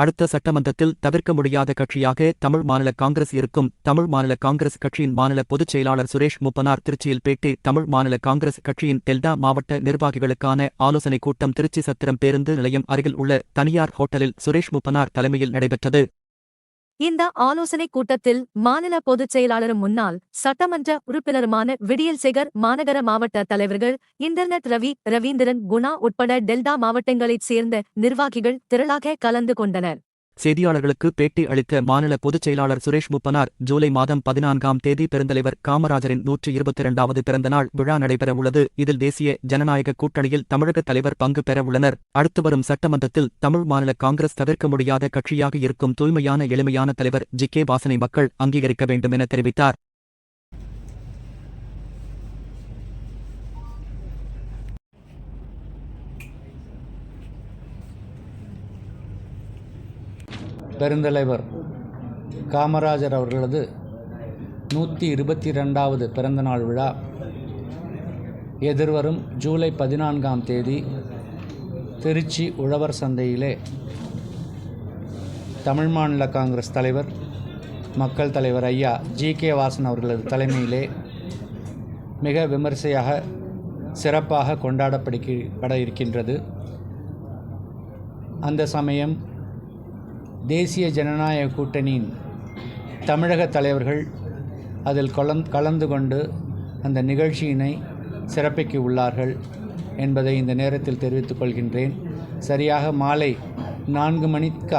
அடுத்த சட்டமன்றத்தில் தவிர்க்க முடியாத கட்சியாக தமிழ் மாநில காங்கிரஸ் இருக்கும். தமிழ் மாநில காங்கிரஸ் கட்சியின் மாநில பொதுச் செயலாளர் சுரேஷ் மூப்பனார் திருச்சியில் பேட்டி. தமிழ் மாநில காங்கிரஸ் கட்சியின் டெல்டா மாவட்ட நிர்வாகிகளுக்கான ஆலோசனைக் கூட்டம் திருச்சி சத்திரம் பேருந்து நிலையம் அருகில் உள்ள தனியார் ஹோட்டலில் சுரேஷ் மூப்பனார் தலைமையில் நடைபெற்றது. இந்த ஆலோசனைக் கூட்டத்தில் மாநில பொதுச் செயலாளரும் முன்னாள் சட்டமன்ற உறுப்பினருமான விடியல் சேகர், மாநகர மாவட்ட தலைவர்கள் இன்டர்நெட் ரவி, ரவீந்திரன், குணா உட்பட டெல்டா மாவட்டங்களைச் சேர்ந்த நிர்வாகிகள் திரளாக கலந்து கொண்டனர். செய்தியாளர்களுக்கு பேட்டி அளித்த மாநில பொதுச் செயலாளர் சுரேஷ் மூப்பனார், ஜூலை மாதம் 14ஆம் தேதி பெருந்தலைவர் காமராஜரின் 122வது பிறந்தநாள் விழா நடைபெறவுள்ளது. இதில் தேசிய ஜனநாயக கூட்டணியில் தமிழக தலைவர் பங்கு பெறவுள்ளனர். அடுத்து வரும் சட்டமன்றத்தில் தமிழ் மாநில காங்கிரஸ் தவிர்க்க முடியாத கட்சியாக இருக்கும். தூய்மையான எளிமையான தலைவர் ஜி.கே. வாசனை மக்கள் அங்கீகரிக்க வேண்டும் என தெரிவித்தார். பெருந்தலைவர் காமராஜர் அவர்களது 122வது பிறந்தநாள் விழா எதிர்வரும் ஜூலை 14ஆம் தேதி திருச்சி உழவர் சந்தையிலே தமிழ் மாநில காங்கிரஸ் தலைவர், மக்கள் தலைவர் ஐயா ஜி.கே. வாசன் அவர்களது தலைமையிலே மிக விமரிசையாக சிறப்பாக கொண்டாடப்பட இருக்கின்றது. அந்த சமயம் தேசிய ஜனநாயக கூட்டணியின் தமிழக தலைவர்கள் அதில் கலந்து கொண்டு அந்த நிகழ்ச்சியினை சிறப்பிக்க உள்ளார்கள் என்பதை இந்த நேரத்தில் தெரிவித்துக் கொள்கின்றேன். சரியாக மாலை 4 மணிக்கு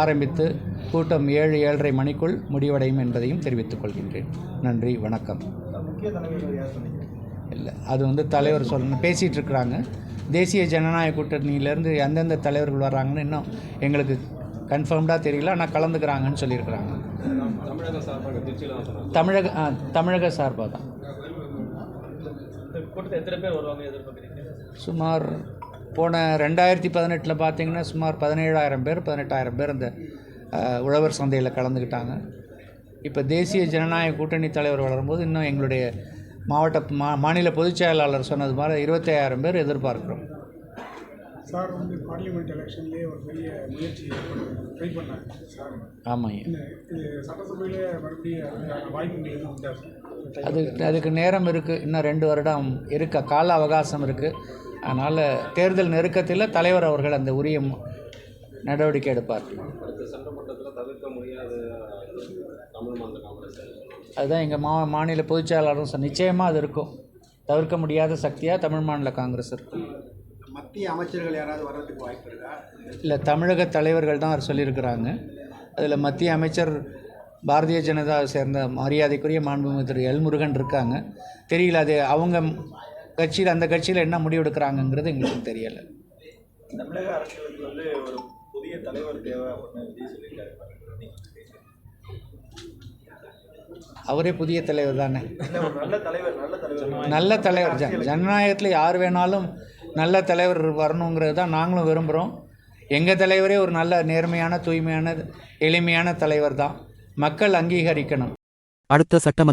ஆரம்பித்து கூட்டம் 7-7:30 மணிக்குள் முடிவடையும் என்பதையும் தெரிவித்துக் கொள்கின்றேன். நன்றி, வணக்கம். இல்லை, அது தலைவர் பேசிகிட்டு இருக்கிறாங்க. தேசிய ஜனநாயக கூட்டணியிலேருந்து எந்தெந்த தலைவர்கள் வர்றாங்கன்னு இன்னும் எங்களுக்கு கன்ஃபார்ம்டாக தெரியல, ஆனால் கலந்துக்கிறாங்கன்னு சொல்லியிருக்கிறாங்க. தமிழக சார்பாக தான். சுமார் போன 2018 பார்த்தீங்கன்னா சுமார் 17,000 பேர் 18,000 பேர் அந்த உழவர் சந்தையில் கலந்துக்கிட்டாங்க. இப்போ தேசிய ஜனநாயக கூட்டணி தலைவர் வளரும்போது இன்னும் எங்களுடைய மாநில பொதுச் செயலாளர் சொன்னது மாதிரி 25,000 பேர் எதிர்பார்க்குறோம். சார் பார்லிமெண்ட் எலெக்ஷன்லேயே ஒரு பெரிய முயற்சி ட்ரை பண்ணாங்க சார். ஆமாம், இது சட்டசபையிலே மறுபடியும் வாய்ப்புகள் எதுவும் உண்டா சார்? அதுக்கு நேரம் இருக்குது, இன்னும் 2 வருடம் இருக்க கால அவகாசம் இருக்குது. அதனால் தேர்தல் நெருக்கத்தில் தலைவர் அவர்கள் அந்த உரிய நடவடிக்கை எடுப்பார். அதுதான் எங்கள் மாநில பொதுச் செயலாளரும் நிச்சயமாக அது இருக்கும். தவிர்க்க முடியாத சக்தியாக தமிழ் மாநில காங்கிரஸ் இருக்கும். மத்திய அமைச்சர்கள் யாராவது வர்றதுக்கு வாய்ப்பு இருக்கா? இல்லை, தமிழக தலைவர்கள் தான் அவர் சொல்லியிருக்கிறாங்க. அதில் மத்திய அமைச்சர் பாரதிய ஜனதாவை சேர்ந்த மரியாதைக்குரிய மாண்புமிகு திரு எல். முருகன் இருக்காங்க. தெரியல, அது அவங்க கட்சியில் அந்த கட்சியில் என்ன முடிவு எடுக்கிறாங்கங்கிறது எங்களுக்கு தெரியலை. தமிழக அரசுக்கு ஒரு புதிய தலைவர் தேவை அப்படின்னு சொல்லியிருக்காரு. அவரே புதிய தலைவர் தானே. நல்ல தலைவர் ஜனநாயகத்தில் யார் வேணாலும் நல்ல தலைவர் வரணுங்கிறது தான் நாங்களும் விரும்புகிறோம். எங்கள் தலைவரே ஒரு நல்ல நேர்மையான, தூய்மையான, எளிமையான தலைவர் தான். மக்கள் அங்கீகரிக்கணும். அடுத்த சட்டமன்ற